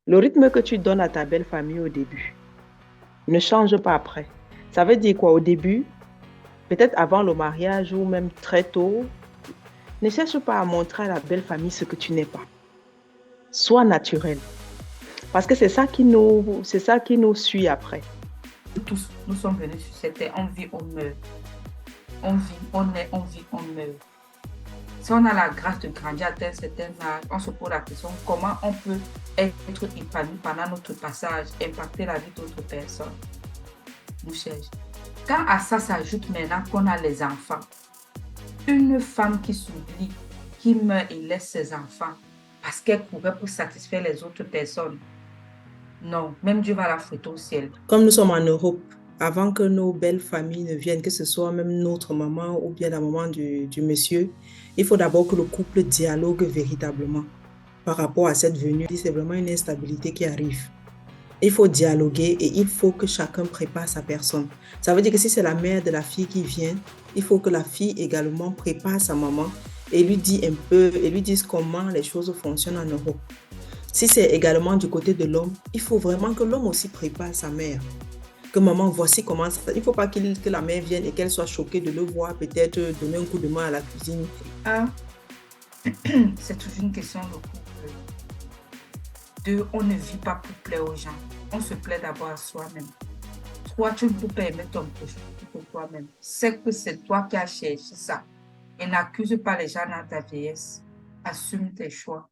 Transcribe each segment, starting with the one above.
Le rythme que tu donnes à ta belle famille au début ne change pas après. Ça veut dire quoi au début? Peut-être avant le mariage ou même très tôt, ne cherche pas à montrer à la belle famille ce que tu n'es pas. Sois naturel. Parce que c'est ça qui nous suit après. Tous, nous sommes venus sur cette terre, on vit, on meurt. On vit, on est, on vit, on meurt. Si on a la grâce de grandir à un certain âge, on se pose la question comment on peut être épanoui pendant notre passage, impacter la vie d'autres personnes. Nous cherchons. Quand à ça s'ajoute maintenant qu'on a les enfants, une femme qui s'oublie, qui meurt et laisse ses enfants parce qu'elle courait pour satisfaire les autres personnes. Non, même Dieu va la fouetter au ciel. Comme nous sommes en Europe, avant que nos belles familles ne viennent, que ce soit même notre maman ou bien la maman du monsieur, il faut d'abord que le couple dialogue véritablement par rapport à cette venue. C'est vraiment une instabilité qui arrive. Il faut dialoguer et il faut que chacun prépare sa personne. Ça veut dire que si c'est la mère de la fille qui vient, il faut que la fille également prépare sa maman et lui dit un peu, et lui dise comment les choses fonctionnent en Europe. Si c'est également du côté de l'homme, il faut vraiment que l'homme aussi prépare sa mère. Que maman, voici comment ça. Il ne faut pas que la mère vienne et qu'elle soit choquée de le voir peut-être donner un coup de main à la cuisine. Un, c'est toujours une question de couple. Deux, on ne vit pas pour plaire aux gens. On se plaît d'abord à soi-même. Trois, tu ne peux pas aimer ton prochain pour toi-même. C'est que c'est toi qui as cherché ça. Et n'accuse pas les gens dans ta vieillesse. Assume tes choix.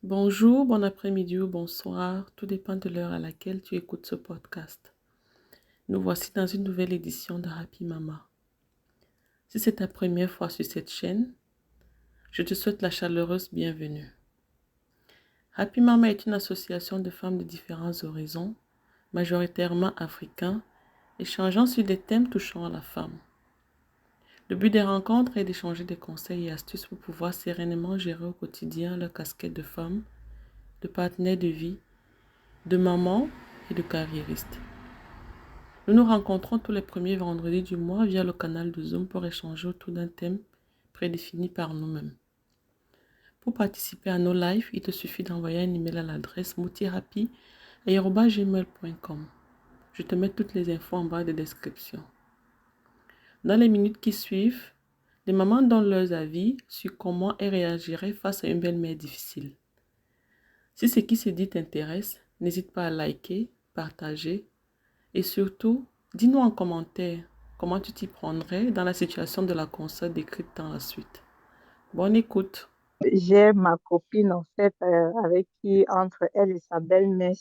Bonjour, bon après-midi ou bonsoir, tout dépend de l'heure à laquelle tu écoutes ce podcast. Nous voici dans une nouvelle édition de Happy Mama. Si c'est ta première fois sur cette chaîne, je te souhaite la chaleureuse bienvenue. Happy Mama est une association de femmes de différents horizons, majoritairement africains, échangeant sur des thèmes touchant à la femme. Le but des rencontres est d'échanger des conseils et astuces pour pouvoir sereinement gérer au quotidien leur casquette de femme, de partenaire de vie, de maman et de carriériste. Nous nous rencontrons tous les premiers vendredis du mois via le canal de Zoom pour échanger autour d'un thème prédéfini par nous-mêmes. Pour participer à nos lives, il te suffit d'envoyer un email à l'adresse moutirapi@gmail.com. Je te mets toutes les infos en barre de description. Dans les minutes qui suivent, les mamans donnent leurs avis sur comment elles réagiraient face à une belle-mère difficile. Si ce qui se dit t'intéresse, n'hésite pas à liker, partager et surtout, dis-nous en commentaire comment tu t'y prendrais dans la situation de la consoeur décrite dans la suite. Bonne écoute. J'ai ma copine, en fait, avec qui, entre elle et sa belle-mère,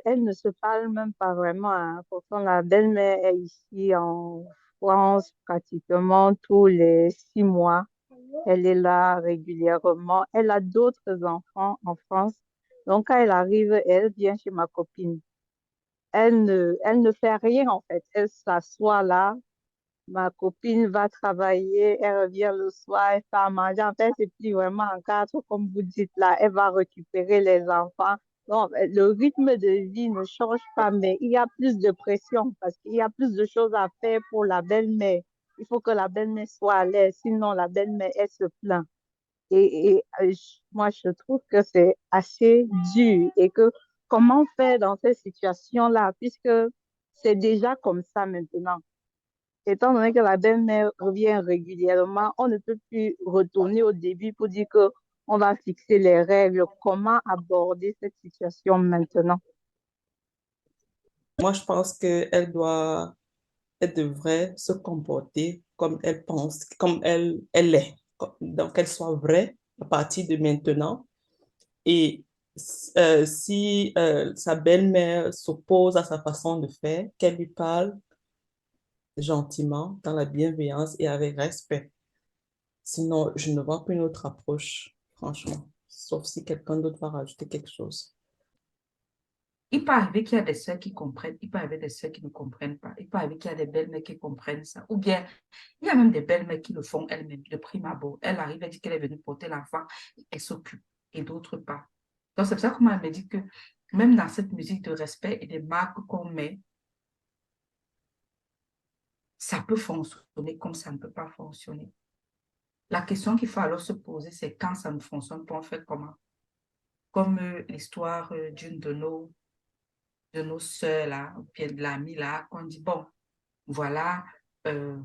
elle ne se parle même pas vraiment, hein. Pourtant, la belle-mère est ici en France pratiquement tous les 6 mois. Elle est là régulièrement. Elle a d'autres enfants en France. Donc, quand elle arrive, elle vient chez ma copine. Elle ne fait rien, en fait. Elle s'assoit là. Ma copine va travailler, elle revient le soir, elle fait à manger. En fait, c'est plus vraiment en quatre, comme vous dites là. Elle va récupérer les enfants. Donc, le rythme de vie ne change pas, mais il y a plus de pression parce qu'il y a plus de choses à faire pour la belle-mère. Il faut que la belle-mère soit à l'aise, sinon la belle-mère, elle se plaint. Moi, je trouve que c'est assez dur et que comment faire dans ces situations-là, puisque c'est déjà comme ça maintenant. Étant donné que la belle-mère revient régulièrement, on ne peut plus retourner au début pour dire que on va fixer les règles. Comment aborder cette situation maintenant? Moi, je pense elle devrait se comporter comme elle pense, comme elle est. Donc, qu'elle soit vraie à partir de maintenant. Et si sa belle-mère s'oppose à sa façon de faire, qu'elle lui parle gentiment, dans la bienveillance et avec respect. Sinon, je ne vois qu'une autre approche, franchement. Sauf si quelqu'un d'autre va rajouter quelque chose. Il peut arriver qu'il y a des sœurs qui comprennent, il peut arriver des sœurs qui ne comprennent pas, il peut arriver qu'il y a des belles-mères qui comprennent ça. Ou bien, il y a même des belles-mères qui le font elles-mêmes, de prime abord. Elle arrive, elle dit qu'elle est venue porter l'enfant, elle s'occupe, et d'autres pas. Donc, c'est pour ça que moi, elle me dit que même dans cette musique de respect et des marques qu'on met, ça peut fonctionner comme ça ne peut pas fonctionner. La question qu'il faut alors se poser, c'est quand ça ne fonctionne pas, on fait comment? Comme l'histoire d'une de nos sœurs, là, ou bien de l'amie, là, qu'on dit, bon, voilà, euh,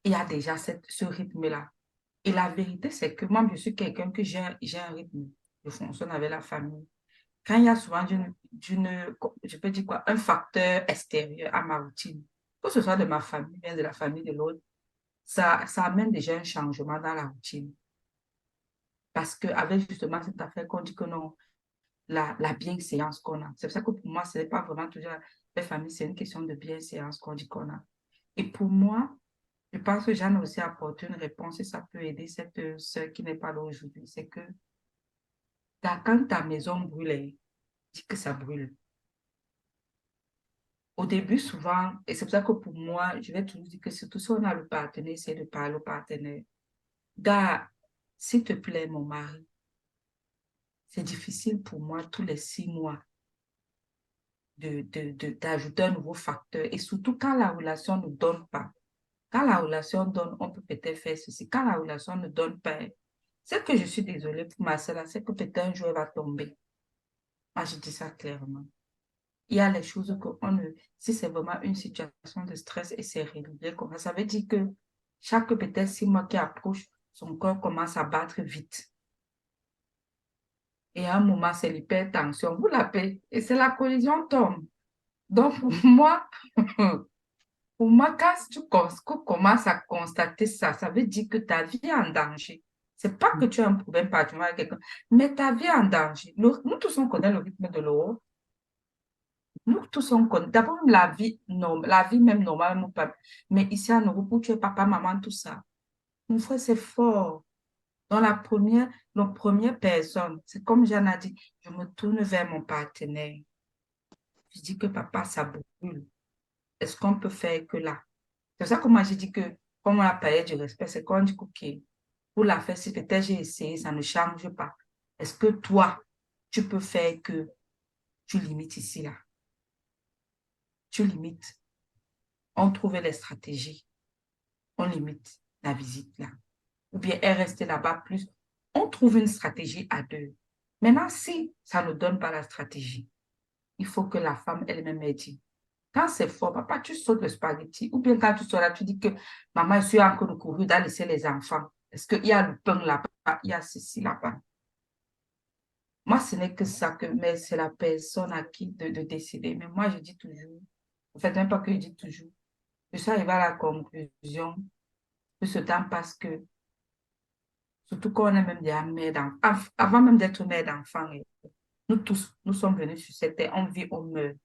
il y a déjà ce rythme-là. Et la vérité, c'est que moi, je suis quelqu'un que j'ai un rythme. Je fonctionne avec la famille. Quand il y a souvent je peux dire quoi, un facteur extérieur à ma routine, que ce soit de ma famille, bien de la famille de l'autre, ça amène déjà un changement dans la routine. Parce qu'avec justement cette affaire qu'on dit que non, la bienséance qu'on a. C'est pour ça que pour moi, ce n'est pas vraiment toujours la famille, c'est une question de bienséance qu'on dit qu'on a. Et pour moi, je pense que Jeanne a aussi apporté une réponse et ça peut aider cette sœur qui n'est pas là aujourd'hui. C'est que quand ta maison brûle, dis que ça brûle. Au début, souvent, et c'est pour ça que pour moi, je vais toujours dire que surtout si on a le partenaire, c'est de parler au partenaire. Gars, s'il te plaît, mon mari, c'est difficile pour moi tous les 6 mois d'ajouter un nouveau facteur. Et surtout quand la relation ne donne pas. Quand la relation donne, on peut peut-être faire ceci. Quand la relation ne donne pas, c'est que je suis désolée pour ma soeur, c'est que peut-être un jour elle va tomber. Moi, je dis ça clairement. Il y a les choses que si c'est vraiment une situation de stress et c'est régulier, ça veut dire que chaque peut-être 6 mois qui approche, son corps commence à battre vite. Et à un moment, c'est l'hypertension. Vous l'appelez et c'est la collision tombe. Donc, pour moi, quand tu commences à constater ça, ça veut dire que ta vie est en danger. C'est pas que tu as un problème particulier avec quelqu'un, mais ta vie est en danger. Nous tous, on connaît le rythme de l'eau. Nous tous, on connaît. D'abord, la vie même normale, nous pas. Mais ici, en Europe, où tu es papa, maman, tout ça. Mon frère, c'est fort. Dans la première personne, c'est comme Jeanne a dit, je me tourne vers mon partenaire. Je dis que papa, ça brûle. Est-ce qu'on peut faire que là? C'est ça que moi, j'ai dit que, comme on a parlé du respect, c'est qu'on dit que, OK, pour la faire, si peut-être j'ai essayé, ça ne change pas. Est-ce que toi, tu peux faire que tu limites ici, là? Tu limites. On trouve les stratégies. On limite la visite, là. Ou bien elle reste là-bas plus. On trouve une stratégie à deux. Maintenant, si ça ne donne pas la stratégie, il faut que la femme elle-même ait dit. Quand c'est fort, papa, tu sautes le spaghetti. Ou bien quand tu sors là, tu dis que maman, je suis encore de courir, d'aller laisser les enfants. Est-ce qu'il y a le pain là-bas? Il y a ceci là-bas. Moi, ce n'est que ça, mais c'est la personne à qui de décider. Mais moi, je dis toujours, en fait, même pas que je dis toujours, je suis arrivée à la conclusion que ce temps passe que, surtout quand on est même des mères d'enfants, avant même d'être mère d'enfants, nous tous, nous sommes venus sur cette terre, on vit, on meurt.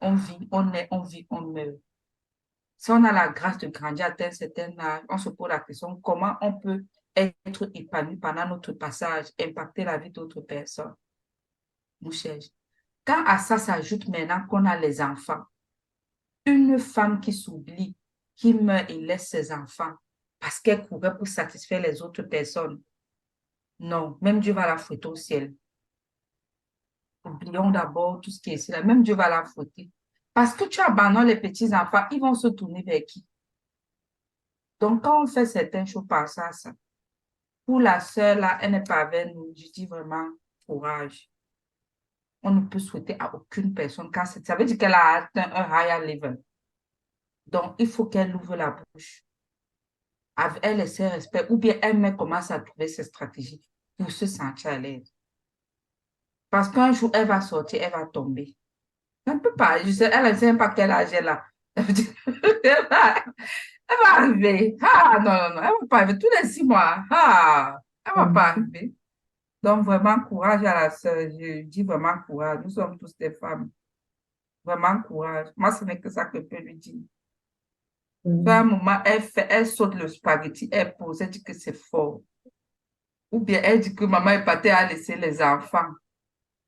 On vit, on est, on vit, on meurt. Si on a la grâce de grandir à un certain âge, on se pose la question comment on peut être épanoui pendant notre passage, impacter la vie d'autres personnes. Mon cher, quand à ça s'ajoute maintenant qu'on a les enfants, une femme qui s'oublie, qui meurt et laisse ses enfants parce qu'elle courait pour satisfaire les autres personnes, non, même Dieu va la fouetter au ciel. Oublions d'abord tout ce qui est ici là, même Dieu va la fouetter. Parce que tu abandonnes les petits-enfants, ils vont se tourner vers qui? Donc, quand on fait certaines choses par ça, pour la sœur, là, elle n'est pas avec nous. Je dis vraiment courage. On ne peut souhaiter à aucune personne quand ça veut dire qu'elle a atteint un higher level. Donc, il faut qu'elle ouvre la bouche. Avec elle et ses respects, ou bien elle-même commence à trouver ses stratégies pour se sentir à l'aise. Parce qu'un jour, elle va sortir, elle va tomber. Elle ne peut pas. Je sais, elle ne sait pas quel âge elle a. Elle va arriver. Ah, non, non, non, elle ne va pas arriver tous les 6 mois. Ah, elle ne va pas arriver. Donc, vraiment, courage à la sœur. Je dis vraiment courage. Nous sommes tous des femmes. Vraiment courage. Moi, ce n'est que ça que je peux lui dire. À un moment, elle saute le spaghetti, elle pose, elle dit que c'est fort. Ou bien elle dit que maman est partie à laisser les enfants.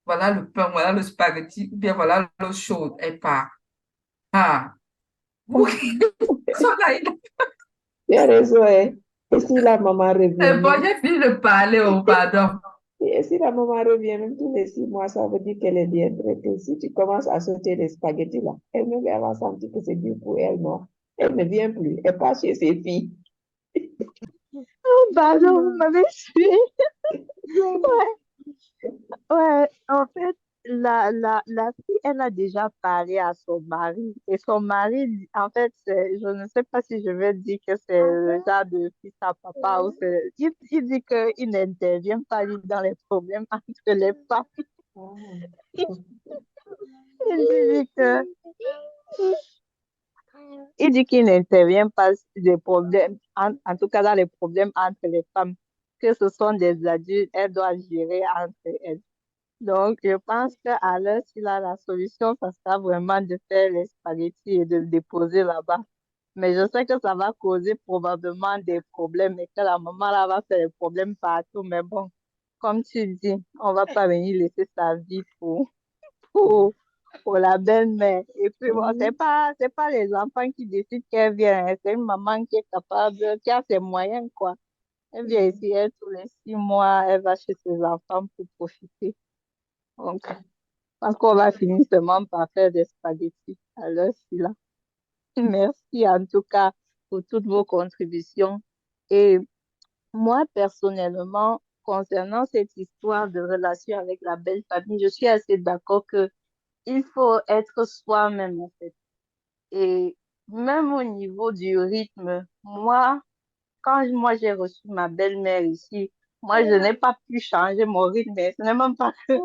Voilà le pain, voilà le spaghetti, ou bien voilà l'eau chaude, elle part. Ah, oui, ils sont là, Tu as raison, hein. Et si la maman revient, bon, j'ai fini de parler, oh, pardon. et si la maman revient même tous les 6 mois, ça veut dire qu'elle est bien traitée. Si tu commences à sauter les spaghettis là, elle-même, elle va sentir que c'est dur pour elle, non? Elle ne vient plus, elle part chez ses filles. Pardon, vous m'avez suivi. Ouais, en fait, la fille, elle a déjà parlé à son mari. Et son mari, en fait, je ne sais pas si je vais dire que c'est le genre de fils à papa ou c'est... Il dit qu'il n'intervient pas lui, dans les problèmes entre les femmes. Il dit que, il dit qu'il n'intervient pas des problèmes, en tout cas dans les problèmes entre les femmes, que ce sont des adultes, elles doivent gérer entre elles. Donc, je pense qu'à l'heure, s'il a la solution, ça sera vraiment de faire les spaghettis et de le déposer là-bas. Mais je sais que ça va causer probablement des problèmes et que la maman là va faire des problèmes partout. Mais bon, comme tu dis, on va pas venir laisser sa vie pour, pour la belle-mère. Et puis bon, c'est pas les enfants qui décident qu'elle vient, hein. C'est une maman qui est capable, qui a ses moyens, quoi. Elle vient ici, elle, tous les 6 mois, elle va chez ses enfants pour profiter. Donc, je pense qu'on va finir seulement par faire des spaghettis à l'heure là. Merci en tout cas pour toutes vos contributions. Et moi, personnellement, concernant cette histoire de relation avec la belle famille, je suis assez d'accord que il faut être soi-même, en fait. Et même au niveau du rythme, quand moi j'ai reçu ma belle-mère ici, moi je n'ai pas pu changer mon rythme. Ce n'est même pas que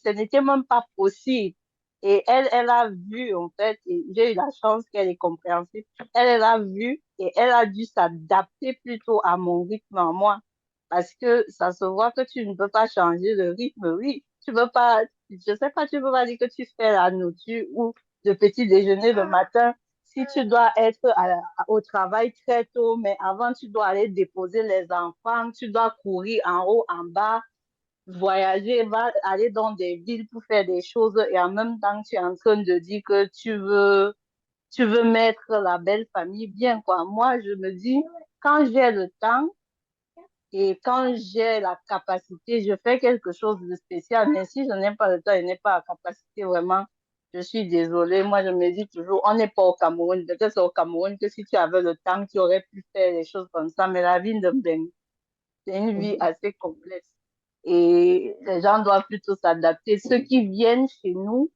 ce n'était même pas possible. Et elle a vu, en fait, et j'ai eu la chance qu'elle est compréhensive. Elle a vu et elle a dû s'adapter plutôt à mon rythme à moi. Parce que ça se voit que tu ne peux pas changer le rythme. Oui, tu veux pas, je sais pas, tu peux pas dire que tu fais la nourriture ou le petit déjeuner le matin. Si tu dois être au travail très tôt, mais avant, tu dois aller déposer les enfants, tu dois courir en haut, en bas, voyager, va aller dans des villes pour faire des choses et en même temps, tu es en train de dire que tu veux mettre la belle famille bien, quoi. Moi, je me dis, quand j'ai le temps et quand j'ai la capacité, je fais quelque chose de spécial. Mais si je n'ai pas le temps et n'ai pas la capacité, vraiment, je suis désolée. Moi, je me dis toujours, on n'est pas au Cameroun. Peut-être c'est au Cameroun que si tu avais le temps, tu aurais pu faire des choses comme ça. Mais la vie de Beng, c'est une vie assez complexe. Et les gens doivent plutôt s'adapter. Ceux qui viennent chez nous,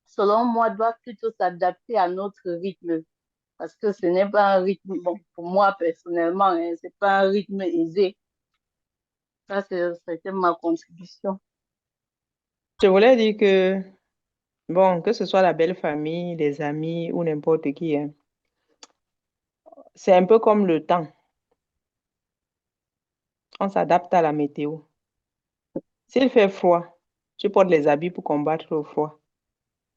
selon moi, doivent plutôt s'adapter à notre rythme. Parce que ce n'est pas un rythme, bon, pour moi personnellement, hein, c'est pas un rythme aisé. Ça, c'était ma contribution. Je voulais dire que, bon, que ce soit la belle famille, les amis ou n'importe qui, hein, c'est un peu comme le temps. On s'adapte à la météo. S'il fait froid, tu portes les habits pour combattre le froid.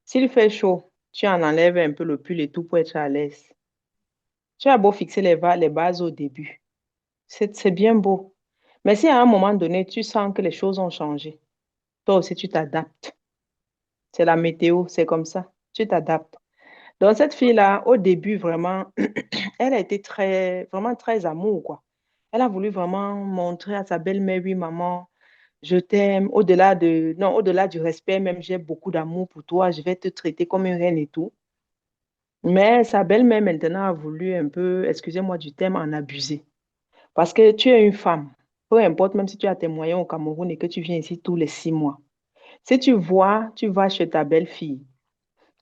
S'il fait chaud, tu en enlèves un peu le pull et tout pour être à l'aise. Tu as beau fixer les bases au début. C'est bien beau. Mais si à un moment donné, tu sens que les choses ont changé, toi aussi, tu t'adaptes. C'est la météo, c'est comme ça. Tu t'adaptes. Donc, cette fille-là, au début, vraiment, elle a été vraiment très amour, quoi. Elle a voulu vraiment montrer à sa belle-mère, oui, maman, je t'aime. Non, au-delà du respect, même, j'ai beaucoup d'amour pour toi. Je vais te traiter comme une reine et tout. Mais sa belle-mère, maintenant, a voulu un peu, excusez-moi du terme, en abuser. Parce que tu es une femme. Peu importe, même si tu as tes moyens au Cameroun et que tu viens ici tous les 6 mois. Si tu vas chez ta belle-fille,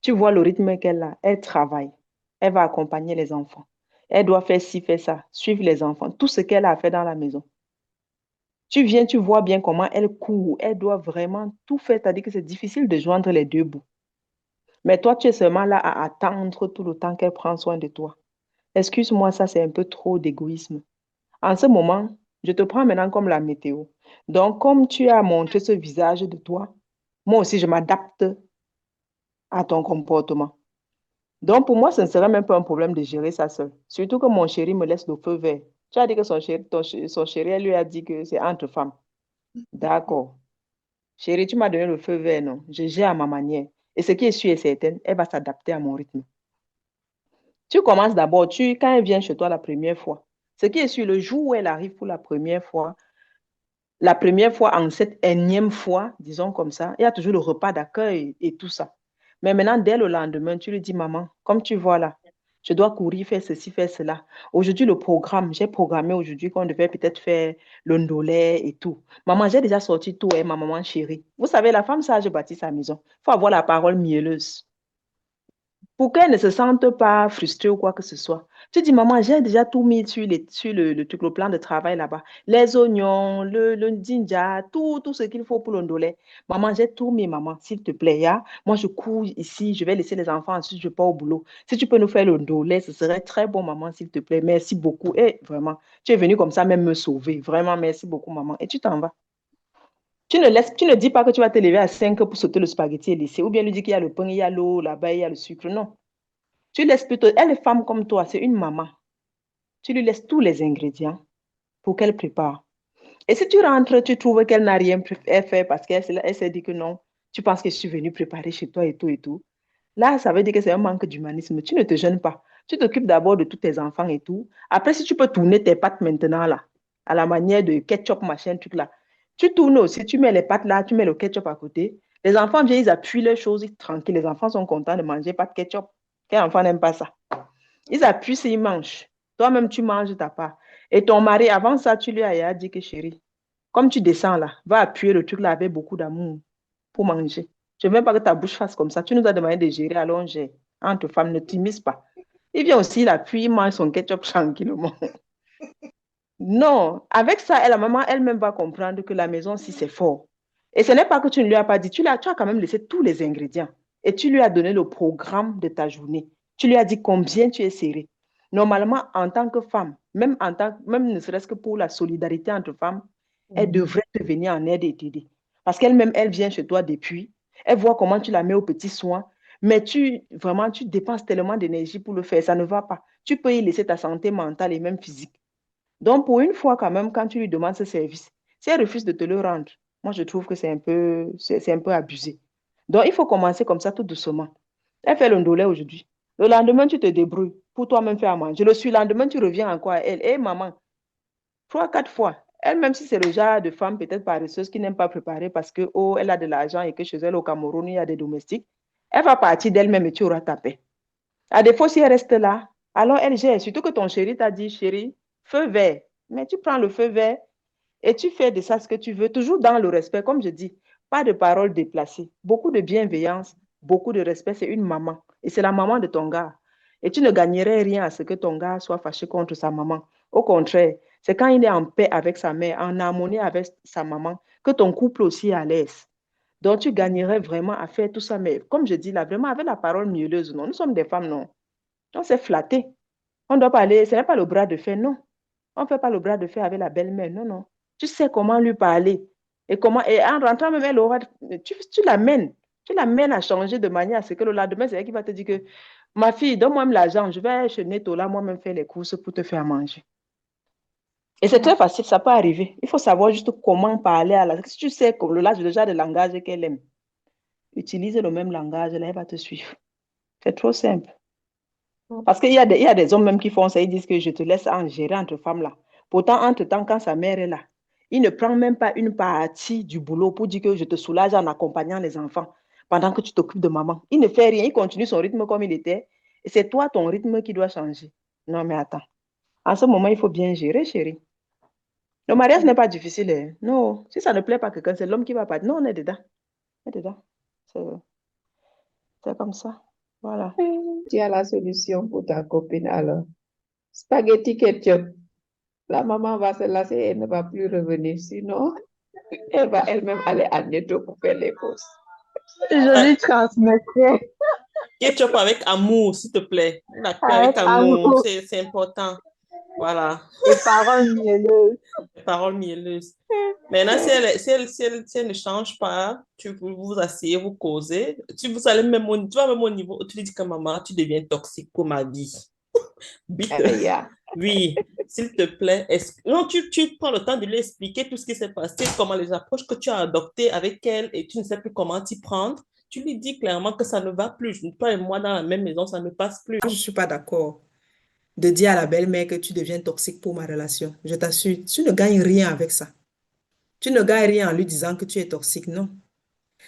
tu vois le rythme qu'elle a. Elle travaille. Elle va accompagner les enfants. Elle doit faire ci, faire ça, suivre les enfants, tout ce qu'elle a à faire dans la maison. Tu viens, tu vois bien comment elle court. Elle doit vraiment tout faire. C'est-à-dire que c'est difficile de joindre les deux bouts. Mais toi, tu es seulement là à attendre tout le temps qu'elle prend soin de toi. Excuse-moi, ça, c'est un peu trop d'égoïsme. En ce moment, je te prends maintenant comme la météo. Donc, comme tu as montré ce visage de toi, moi aussi, je m'adapte à ton comportement. Donc, pour moi, ce ne serait même pas un problème de gérer ça seul. Surtout que mon chéri me laisse le feu vert. Tu as dit que son chéri, elle lui a dit que c'est entre femmes. D'accord. Chéri, tu m'as donné le feu vert, non? Je gère à ma manière. Et ce qui est sûr et certain, elle va s'adapter à mon rythme. Tu commences d'abord, quand elle vient chez toi la première fois, ce qui est sûr, le jour où elle arrive pour la première fois en cette énième fois, disons comme ça, il y a toujours le repas d'accueil et tout ça. Mais maintenant, dès le lendemain, tu lui dis, maman, comme tu vois là, Je dois courir, faire ceci, faire cela. Aujourd'hui, le programme, j'ai programmé aujourd'hui qu'on devait peut-être faire le ndolé et tout. Maman, j'ai déjà sorti tout, hein, ma maman chérie. Vous savez, la femme sage bâtit sa maison. Il faut avoir la parole mielleuse pour qu'elle ne se sente pas frustrée ou quoi que ce soit. Tu dis, maman, j'ai déjà tout mis sur le truc, le plan de travail là-bas. Les oignons, le ginger, tout ce qu'il faut pour le ndolé. Maman, j'ai tout mis, maman, s'il te plaît. Moi, je cours ici, je vais laisser les enfants, ensuite je pars au boulot. Si tu peux nous faire le ndolé, ce serait très bon, maman, s'il te plaît. Merci beaucoup. Et vraiment, tu es venue comme ça même me sauver. Vraiment, merci beaucoup, maman. Et tu t'en vas. Tu ne dis pas que tu vas te lever à 5 heures pour sauter le spaghetti et laisser. Ou bien lui dire qu'il y a le pain, il y a l'eau, là-bas, il y a le sucre. Non. Tu laisses plutôt, elle est femme comme toi, c'est une maman. Tu lui laisses tous les ingrédients pour qu'elle prépare. Et si tu rentres, tu trouves qu'elle n'a rien fait parce elle s'est dit que non, tu penses que je suis venue préparer chez toi et tout et tout. Là, ça veut dire que c'est un manque d'humanisme. Tu ne te gênes pas. Tu t'occupes d'abord de tous tes enfants et tout. Après, si tu peux tourner tes pâtes maintenant là, à la manière de ketchup, machin, truc là, tu tournes aussi, tu mets les pâtes là, tu mets le ketchup à côté. Les enfants viennent, ils appuient les choses, ils tranquilles. Les enfants sont contents de manger pas de ketchup. Quel enfant n'aime pas ça? Ils appuient et ils mangent. Toi-même, tu manges ta part. Et ton mari, avant ça, tu lui as dit que chérie, comme tu descends là, va appuyer le truc là avec beaucoup d'amour pour manger. Je ne veux pas que ta bouche fasse comme ça. Tu nous as demandé de gérer, allons gérer. Entre femmes, ne t'immisce pas. Il vient aussi, il appuie, il mange son ketchup tranquillement. Non, avec ça, la maman elle-même va comprendre que la maison, si c'est fort. Et ce n'est pas que tu ne lui as pas dit, tu as quand même laissé tous les ingrédients. Et tu lui as donné le programme de ta journée. Tu lui as dit combien tu es serré. Normalement, en tant que femme, même ne serait-ce que pour la solidarité entre femmes, elle devrait te venir en aide et t'aider. Parce qu'elle-même, elle vient chez toi depuis. Elle voit comment tu la mets aux petits soins. Mais vraiment, tu dépenses tellement d'énergie pour le faire. Ça ne va pas. Tu peux y laisser ta santé mentale et même physique. Donc, pour une fois, quand même, quand tu lui demandes ce service, si elle refuse de te le rendre, moi, je trouve que c'est un peu abusé. Donc, il faut commencer comme ça, tout doucement. Elle fait le ndolé aujourd'hui. Le lendemain, tu te débrouilles pour toi-même faire à manger. Le surlendemain, tu reviens encore à elle. Hé, maman, 3, 4 fois. Elle, même si c'est le genre de femme peut-être paresseuse qui n'aime pas préparer parce que, oh, elle a de l'argent et que chez elle, au Cameroun, il y a des domestiques, elle va partir d'elle-même et tu auras ta paix. À défaut, si elle reste là, alors elle gère. Surtout que ton chéri t'a dit, chéri, feu vert. Mais tu prends le feu vert et tu fais de ça ce que tu veux, toujours dans le respect, comme je dis. Pas de paroles déplacées. Beaucoup de bienveillance, beaucoup de respect. C'est une maman. Et c'est la maman de ton gars. Et tu ne gagnerais rien à ce que ton gars soit fâché contre sa maman. Au contraire, c'est quand il est en paix avec sa mère, en harmonie avec sa maman, que ton couple aussi est à l'aise. Donc, tu gagnerais vraiment à faire tout ça. Mais comme je dis là, vraiment avec la parole mielleuse, non. Nous sommes des femmes, non. On s'est flatté. On doit parler, ce n'est pas le bras de fer, non. On ne fait pas le bras de fer avec la belle-mère, non, non. Tu sais comment lui parler. Et en rentrant même, elle aura, tu l'amènes. Tu l'amènes à changer de manière à ce que le lendemain, c'est elle qui va te dire que ma fille, donne-moi l'argent, je vais chez Netto là, moi-même faire les courses pour te faire manger. Et c'est très facile, ça peut arriver. Il faut savoir juste comment parler à la. Si tu sais le genre de langage qu'elle aime, utilise le même langage, là, elle va te suivre. C'est trop simple. Parce qu'il y a des hommes même qui font ça, ils disent que je te laisse en gérer entre femmes là. Pourtant, entre-temps, quand sa mère est là, il ne prend même pas une partie du boulot pour dire que je te soulage en accompagnant les enfants pendant que tu t'occupes de maman. Il ne fait rien, il continue son rythme comme il était. Et c'est toi, ton rythme qui doit changer. Non, mais attends. En ce moment, il faut bien gérer, chérie. Le mariage n'est pas difficile, hein. Non, si ça ne plaît pas à quelqu'un, c'est l'homme qui va partir. Non, on est dedans. On est dedans. C'est comme ça. Voilà. Tu as la solution pour ta copine alors. Spaghetti ketchup. La maman va se lasser et elle ne va plus revenir. Sinon, elle va elle-même aller à Netto pour faire les courses. Je lui transmettrai Ketchup avec amour, s'il te plaît. La cuit avec avec amour, amour c'est important. Voilà, et paroles mielleuses. les paroles mielleuses. Maintenant, si elle ne change pas, vous vous asseyez, vous causez. Vous allez tu vas même au niveau où tu lui dis que maman, tu deviens toxique pour ma vie. Yeah. Oui, s'il te plaît. Non, tu prends le temps de lui expliquer tout ce qui s'est passé, comment les approches que tu as adoptées avec elle et tu ne sais plus comment t'y prendre. Tu lui dis clairement que ça ne va plus. Toi et moi, dans la même maison, ça ne passe plus. Je ne suis pas d'accord de dire à la belle-mère que tu deviens toxique pour ma relation. Je t'assure, tu ne gagnes rien avec ça. Tu ne gagnes rien en lui disant que tu es toxique, non.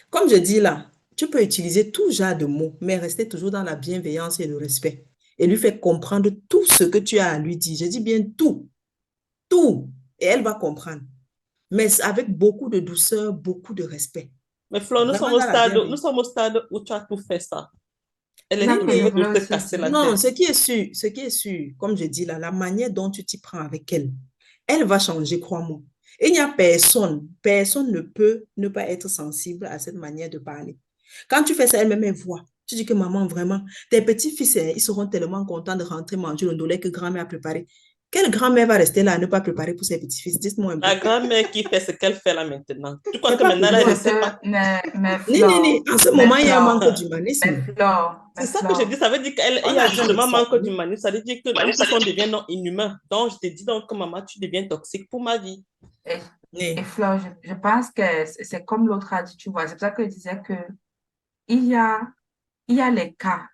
Comme je dis là, tu peux utiliser tout genre de mots, mais rester toujours dans la bienveillance et le respect. et lui faire comprendre tout ce que tu as à lui dire. Je dis bien tout, tout. Et elle va comprendre. Mais avec beaucoup de douceur, beaucoup de respect. Mais Flo, Vraiment dans la nous bienveillance. sommes au stade où tu as tout fait ça. Elle C'est est ça Oui, que je capable mais de voulais te aussi casser la dire. non, tête. ce qui est sûr, comme je dis là, la manière dont tu t'y prends avec elle, elle va changer, crois-moi. Il n'y a personne ne peut ne pas être sensible à cette manière de parler. Quand tu fais ça, elle-même, elle voit. Tu dis que maman, vraiment, tes petits-fils, ils seront tellement contents de rentrer manger le dolet que grand-mère a préparé. Quelle grand-mère va rester là à ne pas préparer pour ses petits-fils? Dites-moi un peu. La grand-mère qui fait ce qu'elle fait là maintenant. Tu crois C'est que pas maintenant, pour elle toi. ne sait pas? Mais Ni, ni, ni. Flore, En ce mais moment, il y a un manque Flore, d'humanisme. mais C'est ça que je dis. Flore, Ça veut dire qu'il On y a a dit de justement ça. manque d'humanisme. Ça veut dire que en plus, on devient non inhumain. Donc, je te dis donc que maman, tu deviens toxique pour ma vie. et, et Oui. Flore, je pense que c'est comme l'autre a dit, tu vois. C'est pour ça que je disais que il y a, il y a les cas,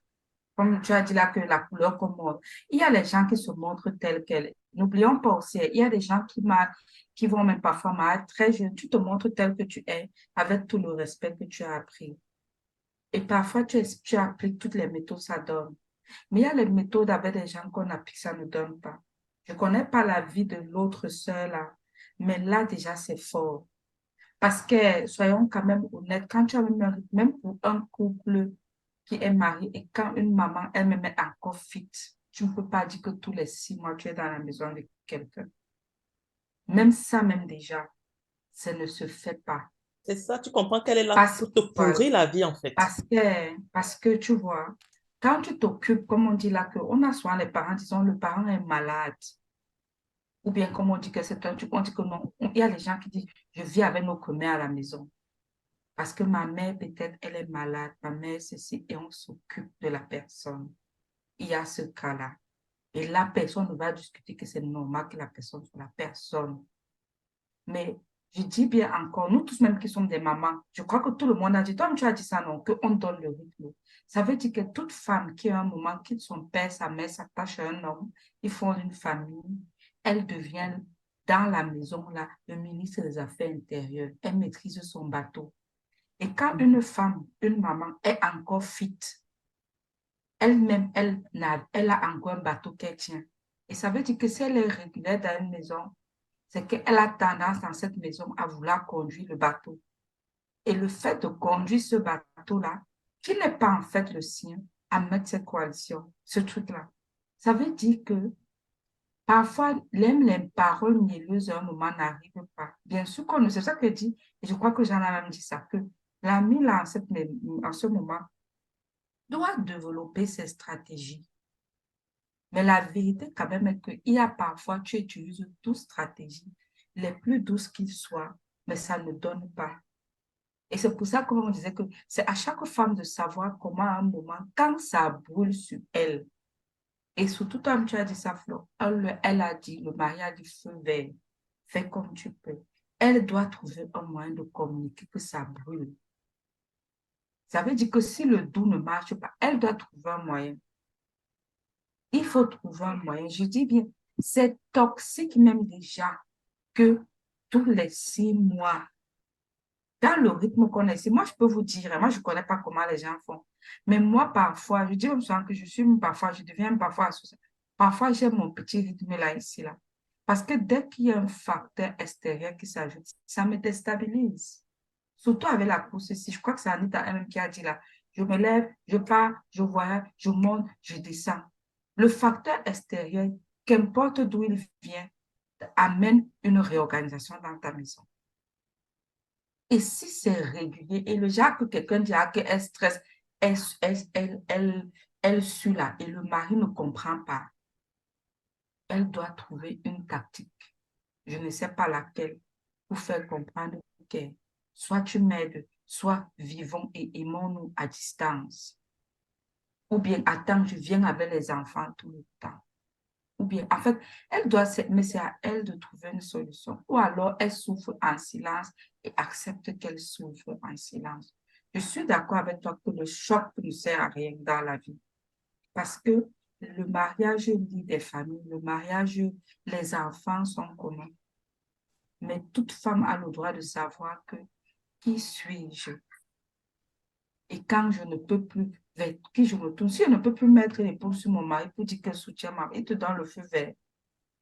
comme tu as dit là, que la couleur qu'on montre. Il y a les gens qui se montrent tels quels. N'oublions pas aussi, il y a des gens qui vont même parfois mal, très jeunes. Tu te montres tel que tu es, avec tout le respect que tu as appris. Et parfois, tu appliques toutes les méthodes, ça donne. Mais il y a les méthodes avec des gens qu'on applique, ça ne donne pas. Je ne connais pas la vie de l'autre sœur là, mais là déjà c'est fort. Parce que, soyons quand même honnêtes, quand tu as même pour un couple qui est marié et quand une maman elle-même est encore fit, tu ne peux pas dire que tous les 6 mois tu es dans la maison de quelqu'un. Même ça, même déjà, ça ne se fait pas. C'est ça, tu comprends qu'elle est là Parce, pour te voilà. pourrir la vie, en fait. Parce que tu vois, quand tu t'occupes, comme on dit là, on a souvent les parents, disons, le parent est malade. Ou bien comme on dit que c'est un truc, on dit que non. Il y a les gens qui disent, je vis avec notre mère à la maison. Parce que ma mère, peut-être, elle est malade, ma mère, ceci, et on s'occupe de la personne. Il y a ce cas-là. Et la personne ne va discuter que c'est normal que la personne soit la personne. Mais je dis bien encore, nous tous même qui sommes des mamans, je crois que tout le monde a dit, toi tu as dit ça, non, qu'on donne le rythme. Ça veut dire que toute femme qui à un moment quitte son père, sa mère, s'attache à un homme, ils font une famille, elle devient dans la maison, là, le ministre des Affaires intérieures. Elle maîtrise son bateau. Et quand une femme, une maman est encore fit, elle-même, elle a encore un bateau qu'elle tient. Et ça veut dire que si elle est régulière dans une maison, c'est qu'elle a tendance dans cette maison à vouloir conduire le bateau. Et le fait de conduire ce bateau-là, qui n'est pas en fait le sien, à mettre cette coalition, ce truc-là, ça veut dire que parfois, même les paroles mielleuses à un moment n'arrivent pas. Bien sûr qu'on ne sait ça que dit, et je crois que j'en ai même dit ça, que l'ami là, en ce moment, doit développer ses stratégies. Mais la vérité quand même est qu'il y a parfois, tu utilises toutes stratégies, les plus douces qu'ils soient, mais ça ne donne pas. Et c'est pour ça que on disait que c'est à chaque femme de savoir comment à un moment, quand ça brûle sur elle, et surtout comme tu as dit ça, Flo, elle a dit, le mari a dit feu vert, fais comme tu peux. Elle doit trouver un moyen de communiquer que ça brûle. Ça veut dire que si le doux ne marche pas, elle doit trouver un moyen. Il faut trouver un moyen. Je dis bien, c'est toxique même déjà que tous les 6 mois, dans le rythme qu'on est ici, moi, je peux vous dire, moi, je ne connais pas comment les gens font. Mais moi, parfois, je dis même souvent que je suis parfois, je deviens parfois associée. Parfois, j'ai mon petit rythme là, ici, là. Parce que dès qu'il y a un facteur extérieur qui s'ajoute, ça me déstabilise. Surtout avec la course ici. Je crois que c'est Anita elle-même qui a dit là. Je me lève, je pars, je voyage, je monte, je descends. Le facteur extérieur, qu'importe d'où il vient, amène une réorganisation dans ta maison. Et si c'est régulier, et le genre que quelqu'un dit qu'elle stresse, elle suit là, et le mari ne comprend pas, elle doit trouver une tactique, je ne sais pas laquelle, pour faire comprendre que soit tu m'aides, soit vivons et aimons-nous à distance. Ou bien, attends, je viens avec les enfants tout le temps. Ou bien, en fait, mais c'est à elle de trouver une solution. Ou alors, elle souffre en silence et accepte qu'elle souffre en silence. Je suis d'accord avec toi que le choc ne sert à rien dans la vie. Parce que le mariage lie des familles, le mariage, les enfants sont communs. Mais toute femme a le droit de savoir que qui suis-je? Et quand je ne peux plus, vers qui je me tourne, si je ne peux plus mettre l'épaule sur mon mari pour dire qu'elle soutient ma mari, il te donne le feu vert.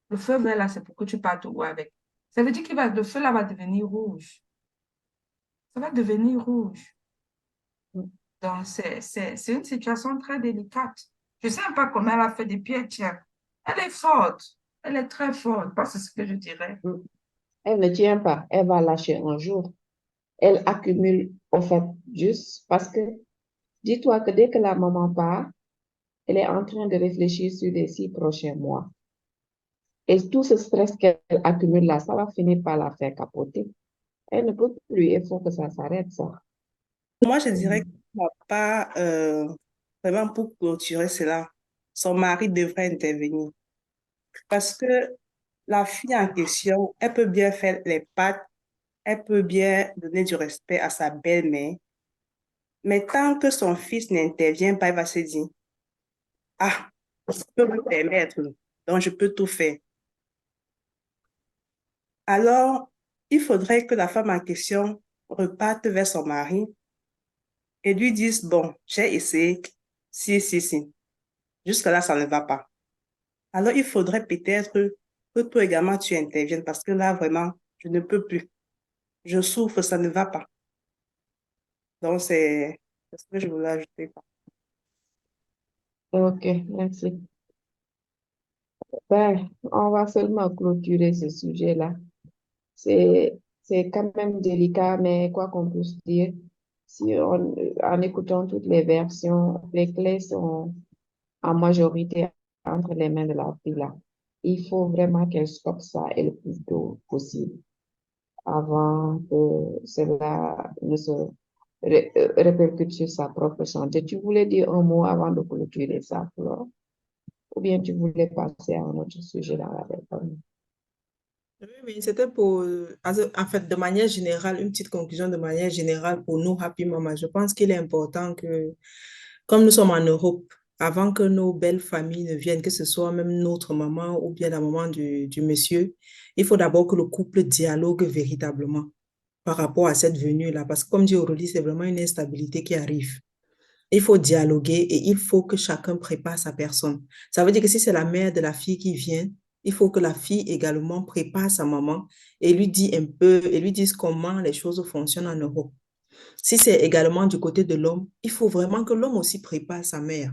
Le feu vert, là, c'est pour que tu partes où avec. Ça veut dire que le feu, là, va devenir rouge. Ça va devenir rouge. Donc, c'est une situation très délicate. Je ne sais pas comment elle a fait des pieds, tiens. Elle est forte. Elle est très forte. Parce que c'est ce que je dirais. Elle ne tient pas, elle va lâcher un jour. Elle accumule, en fait, juste parce que, dis-toi que dès que la maman part, elle est en train de réfléchir sur les 6 prochains mois. Et tout ce stress qu'elle accumule là, ça va finir par la faire capoter. Elle ne peut plus, il faut que ça s'arrête, ça. Moi, je dirais qu'il n'y a pas vraiment pour clôturer cela. Son mari devrait intervenir. Parce que la fille en question, elle peut bien faire les pâtes, elle peut bien donner du respect à sa belle-mère, mais tant que son fils n'intervient pas, elle va se dire, ah, je peux me permettre, donc je peux tout faire. Alors, il faudrait que la femme en question reparte vers son mari et lui dise, bon, j'ai essayé, si. Jusque-là, ça ne va pas. Alors, il faudrait peut-être que toi également, tu interviennes parce que là, vraiment, je ne peux plus. Je souffre, ça ne va pas. Donc, c'est ce que je voulais ajouter. Ok, merci. Ben, on va seulement clôturer ce sujet-là. C'est quand même délicat, mais quoi qu'on puisse dire, si en écoutant toutes les versions, les clés sont en majorité entre les mains de la fille là. Il faut vraiment qu'elle stoppe ça et le plus tôt possible avant que cela ne se répercute sur sa propre santé. Tu voulais dire un mot avant de clôturer ça, Flore? Ou bien tu voulais passer à un autre sujet dans la réponse? Oui, c'était pour, en fait, de manière générale, une petite conclusion de manière générale pour nous, Happy Mama. Je pense qu'il est important que, comme nous sommes en Europe, avant que nos belles familles ne viennent, que ce soit même notre maman ou bien la maman du monsieur, il faut d'abord que le couple dialogue véritablement par rapport à cette venue-là. Parce que, comme dit Aurélie, c'est vraiment une instabilité qui arrive. Il faut dialoguer et il faut que chacun prépare sa personne. Ça veut dire que si c'est la mère de la fille qui vient, il faut que la fille également prépare sa maman et lui dit un peu, et lui dise comment les choses fonctionnent en Europe. Si c'est également du côté de l'homme, il faut vraiment que l'homme aussi prépare sa mère.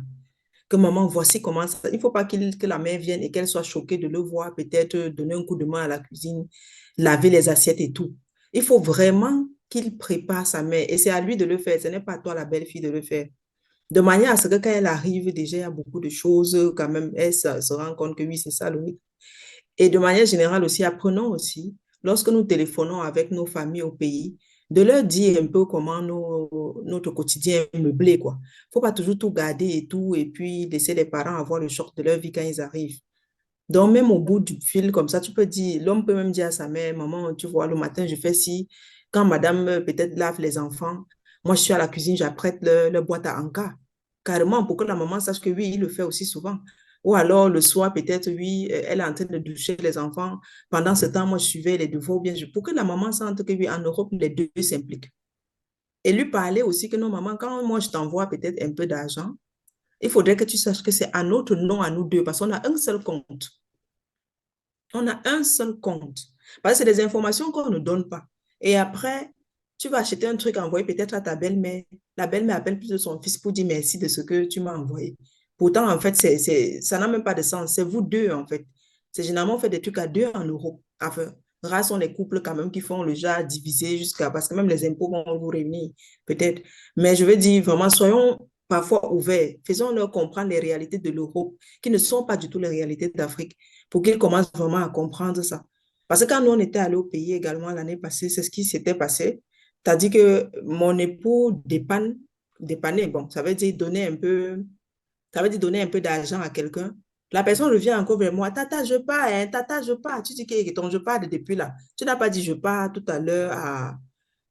Que maman, voici comment ça. Il ne faut pas que la mère vienne et qu'elle soit choquée de le voir, peut-être donner un coup de main à la cuisine, laver les assiettes et tout. Il faut vraiment qu'il prépare sa mère et c'est à lui de le faire. Ce n'est pas à toi, la belle-fille, de le faire. De manière à ce que quand elle arrive, déjà, il y a beaucoup de choses, quand même, elle se rend compte que oui, c'est ça le rythme. Et de manière générale aussi, apprenons aussi, lorsque nous téléphonons avec nos familles au pays, de leur dire un peu comment notre quotidien est meublé, quoi. Faut pas toujours tout garder et tout, et puis laisser les parents avoir le choc de leur vie quand ils arrivent. Donc, même au bout du fil, comme ça, tu peux dire, l'homme peut même dire à sa mère, maman, tu vois, le matin, je fais ci. Quand madame peut-être lave les enfants, moi, je suis à la cuisine, j'apprête le boîte à encas. Carrément, pour que la maman sache que oui, il le fait aussi souvent. Ou alors, le soir, peut-être, oui, elle est en train de doucher les enfants. Pendant ce temps, moi, je suivais les devoirs, ou bien pour que la maman sente que oui, en Europe, les deux s'impliquent. Et lui parler aussi que non, maman, quand moi, je t'envoie peut-être un peu d'argent, il faudrait que tu saches que c'est à notre nom, à nous deux, parce qu'on a un seul compte. On a un seul compte. Parce que c'est des informations qu'on ne donne pas. Et après, tu vas acheter un truc envoyé peut-être à ta belle-mère. La belle-mère appelle plus de son fils pour dire merci de ce que tu m'as envoyé. Pourtant, en fait, ça n'a même pas de sens. C'est vous deux, en fait. C'est généralement on fait des trucs à deux en Europe. Enfin, rares sont les couples quand même qui font le genre divisé jusqu'à... Parce que même les impôts vont vous réunir, peut-être. Mais je veux dire, vraiment, soyons parfois ouverts. Faisons-leur comprendre les réalités de l'Europe, qui ne sont pas du tout les réalités d'Afrique, pour qu'ils commencent vraiment à comprendre ça. Parce que quand nous, on était allés au pays également l'année passée, c'est ce qui s'était passé. C'est-à-dire que mon époux dépanner, bon, ça veut dire donner un peu, ça veut dire donner un peu d'argent à quelqu'un. La personne revient encore vers moi, tata, je pars, hein, tata, je pars. Tu dis que ton je pars depuis là. Tu n'as pas dit je pars tout à l'heure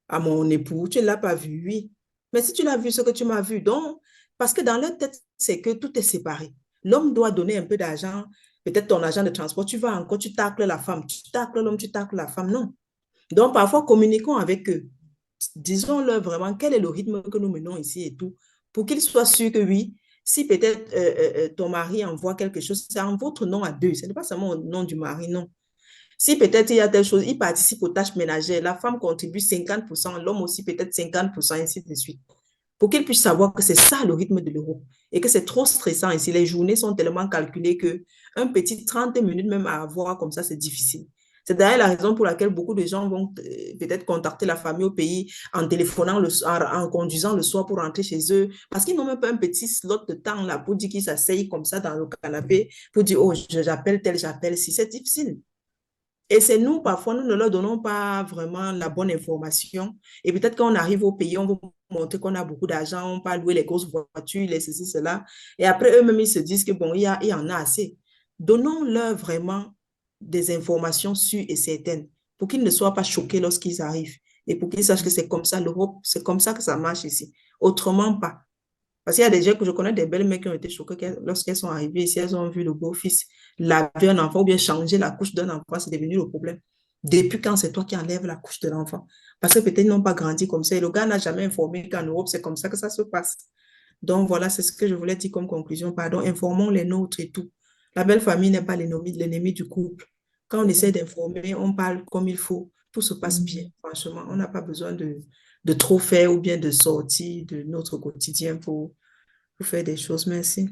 à mon époux. Tu ne l'as pas vu, oui. Mais si tu l'as vu, ce que tu m'as vu, donc, parce que dans leur tête, c'est que tout est séparé. L'homme doit donner un peu d'argent, peut-être ton argent de transport. Tu vas encore, tu tacles la femme, tu tacles l'homme, tu tacles la femme. Non. Donc, parfois, communiquons avec eux. disons-leur vraiment quel est le rythme que nous menons ici et tout, pour qu'ils soient sûrs que oui, si peut-être ton mari envoie quelque chose, c'est en votre nom à deux, ce n'est pas seulement au nom du mari, non. Si peut-être il y a telle chose, il participe aux tâches ménagères, la femme contribue 50%, l'homme aussi peut-être 50%, ainsi de suite. Pour qu'ils puissent savoir que c'est ça le rythme de l'Europe et que c'est trop stressant ici. Les journées sont tellement calculées que un petit 30 minutes même à avoir comme ça, c'est difficile. C'est d'ailleurs la raison pour laquelle beaucoup de gens vont peut-être contacter la famille au pays en téléphonant, en conduisant le soir pour rentrer chez eux, parce qu'ils n'ont même pas un petit slot de temps là pour dire qu'ils s'asseyent comme ça dans le canapé, pour dire, oh, j'appelle tel, j'appelle si. C'est difficile. Et c'est nous, parfois, nous ne leur donnons pas vraiment la bonne information. Et peut-être quand on arrive au pays, on veut montrer qu'on a beaucoup d'argent, on peut louer les grosses voitures, les ceci, cela. Et après, eux-mêmes, ils se disent que bon, il y en a assez. Donnons-leur vraiment des informations sûres et certaines pour qu'ils ne soient pas choqués lorsqu'ils arrivent et pour qu'ils sachent que c'est comme ça l'Europe, c'est comme ça que ça marche ici. Autrement pas. Parce qu'il y a des gens que je connais, des belles mères qui ont été choquées lorsqu'elles sont arrivées ici, elles ont vu le beau-fils laver un enfant ou bien changer la couche d'un enfant, c'est devenu le problème. Depuis quand c'est toi qui enlèves la couche de l'enfant? Parce que peut-être ils n'ont pas grandi comme ça et le gars n'a jamais informé qu'en Europe, c'est comme ça que ça se passe. Donc voilà, c'est ce que je voulais dire comme conclusion. Pardon, informons les nôtres et tout. La belle famille n'est pas l'ennemi du couple. Quand on essaie d'informer, on parle comme il faut. Tout se passe bien, franchement. On n'a pas besoin de trop faire ou bien de sortir de notre quotidien pour faire des choses. Merci.